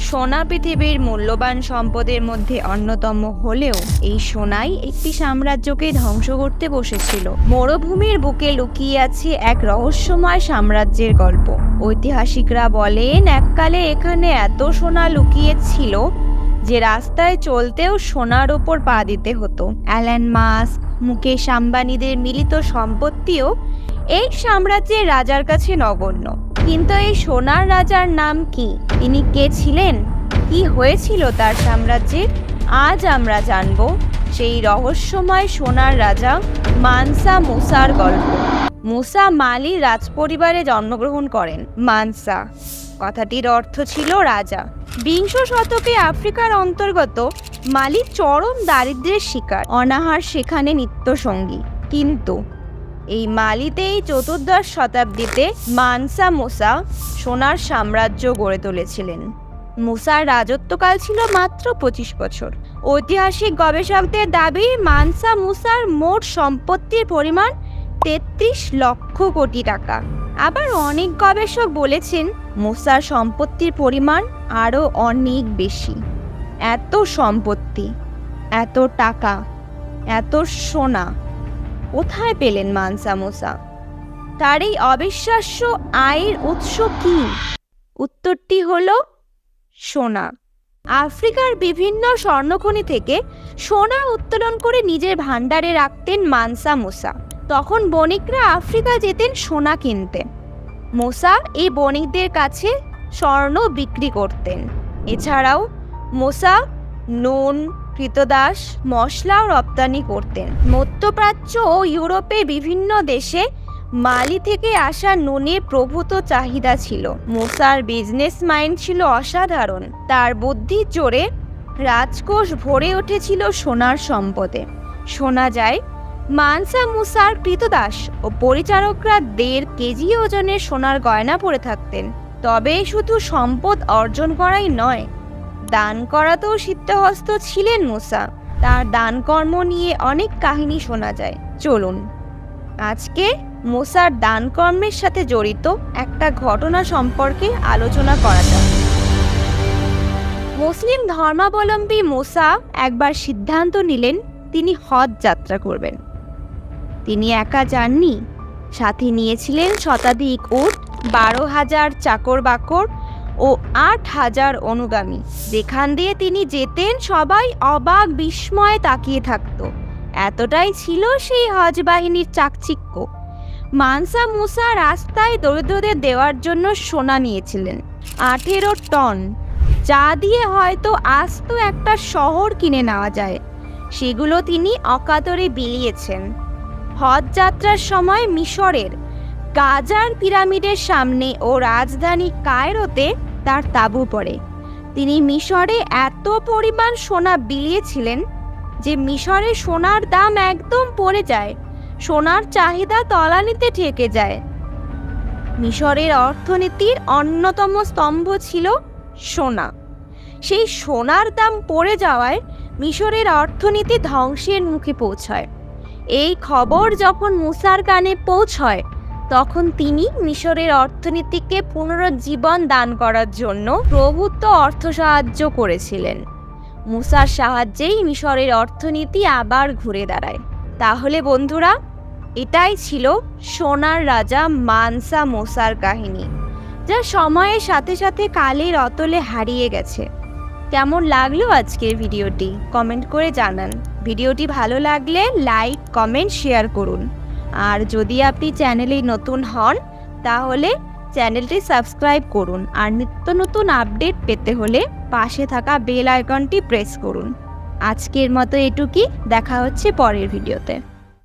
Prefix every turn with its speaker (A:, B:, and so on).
A: সোনা পৃথিবীর মূল্যবান সম্পদের মধ্যে অন্যতম হলেও এই সোনাই একটি সাম্রাজ্যকে ধ্বংস করতে বসেছিল। মরুভূমির বুকে লুকিয়ে আছে এক রহস্যময় সাম্রাজ্যের গল্প। ঐতিহাসিকরা বলেন এককালে এখানে এত সোনা লুকিয়ে ছিল যে রাস্তায় চলতেও সোনার ওপর পা দিতে হতো। অ্যালান মাস্ক, মুকেশ আম্বানিদের মিলিত সম্পত্তিও এই সাম্রাজ্যের রাজার কাছে নগণ্য। কিন্তু এই সোনার রাজার নাম কি? তিনি কে ছিলেন? কি হয়েছিল তার সাম্রাজ্যে? আজ আমরা জানব সেই রহস্যময় সোনার রাজা মানসা মুসার গল্প। মুসা মালি রাজপরিবারে জন্মগ্রহণ করেন। মানসা কথাটির অর্থ ছিল রাজা। বিংশ শতকে আফ্রিকার অন্তর্গত মালি চরম দারিদ্র্যের শিকার। অনাহার সেখানে নিত্যসঙ্গী। কিন্তু এই মালিতেই চতুর্দশ শতাব্দীতে মানসা মুসা সোনার সাম্রাজ্য গড়ে তুলেছিলেন। মুসার রাজত্বকাল ছিল মাত্র 25 বছর। ঐতিহাসিক গবেষকদের দাবি মানসা মুসার মোট সম্পত্তির পরিমাণ 33 লক্ষ কোটি টাকা। আবার অনেক গবেষক বলেছেন মুসার সম্পত্তির পরিমাণ আরও অনেক বেশি। এত সম্পত্তি, এত টাকা, এত সোনা কোথায় পেলেন মানসা মুসা? তার এই অবিশ্বাস্য আয়ের উৎস কি? উত্তরটি হলো সোনা। আফ্রিকার বিভিন্ন স্বর্ণখনি থেকে সোনা উত্তোলন করে নিজের ভাণ্ডারে রাখতেন মানসা মুসা। তখন বণিকরা আফ্রিকা যেতেন সোনা কিনতে। মুসা এই বণিকদের কাছে স্বর্ণ বিক্রি করতেন। এছাড়াও মুসা নুন, কৃতদাস, মশলাও রপ্তানি করতেন। মধ্যপ্রাচ্য ও ইউরোপের বিভিন্ন দেশে মালি থেকে আসা নুনের প্রভূত চাহিদা ছিল। মুসার বিজনেস মাইন্ড ছিল অসাধারণ। তার বুদ্ধির জোরে রাজকোষ ভরে উঠেছিল সোনার সম্পদে। শোনা যায় মানসা মুসার কৃতদাস ও পরিচারকরা 1.5 কেজি ওজনের সোনার গয়না পরে থাকতেন। তবে শুধু সম্পদ অর্জন করাই নয়, দান করাতেও সিদ্ধহস্ত ছিলেন মুসা। তার দানকর্ম নিয়ে অনেক কাহিনী শোনা যায়। চলুন আজকে মুসার দানকর্মের সাথে জড়িত একটা ঘটনা সম্পর্কে আলোচনা করা যাক। মুসলিম ধর্মাবলম্বী মুসা একবার সিদ্ধান্ত নিলেন তিনি হজ যাত্রা করবেন। তিনি একা যাননি, সাথে নিয়েছিলেন শতাধিক উট, 12,000 চাকর বাকর ও 8,000 অনুগামী। যেখান দিয়ে তিনি যেতেন সবাই অবাক বিস্ময়ে তাকিয়ে থাকত। এতটাই ছিল সেই হজ বাহিনীর চাকচিক্য। মানসা মুসা রাস্তায় দরিদ্রদের দেওয়ার জন্য সোনা নিয়েছিলেন 18 টন, যা দিয়ে হয়তো আস্ত একটা শহর কিনে নেওয়া যায়। সেগুলো তিনি অকাতরে বিলিয়েছেন। হজ যাত্রার সময় মিশরের গাজার পিরামিডের সামনে ও রাজধানী কায়রোতে তার তাঁবু পড়ে। তিনি মিশরে এত পরিমাণ সোনা বিলিয়েছিলেন যে মিশরে সোনার দাম একদম পড়ে যায়। সোনার চাহিদা তলানিতে ঠেকে যায়। মিশরের অর্থনীতির অন্যতম স্তম্ভ ছিল সোনা। সেই সোনার দাম পড়ে যাওয়ায় মিশরের অর্থনীতি ধ্বংসের মুখে পৌঁছায়। এই খবর যখন মুসার কানে পৌঁছয় তখন তিনি মিশরের অর্থনীতিকে পুনরুজ্জীবন দান করার জন্য প্রভূত অর্থ সাহায্য করেছিলেন। মুসার সাহায্যেই মিশরের অর্থনীতি আবার ঘুরে দাঁড়ায়। তাহলে বন্ধুরা, এটাই ছিল সোনার রাজা মানসা মুসার কাহিনী, যা সময়ের সাথে সাথে কালের অতলে হারিয়ে গেছে। কেমন লাগলো আজকের ভিডিওটি? কমেন্ট করে জানান। ভিডিওটি ভালো লাগলে লাইক, কমেন্ট, শেয়ার করুন। আর যদি আপনি চ্যানেলে নতুন হন তাহলে চ্যানেলটি সাবস্ক্রাইব করুন। আর নিত্য নতুন আপডেট পেতে হলে পাশে থাকা বেল আইকনটি প্রেস করুন। আজকের মতো এটুকুই। দেখা হচ্ছে পরের ভিডিওতে।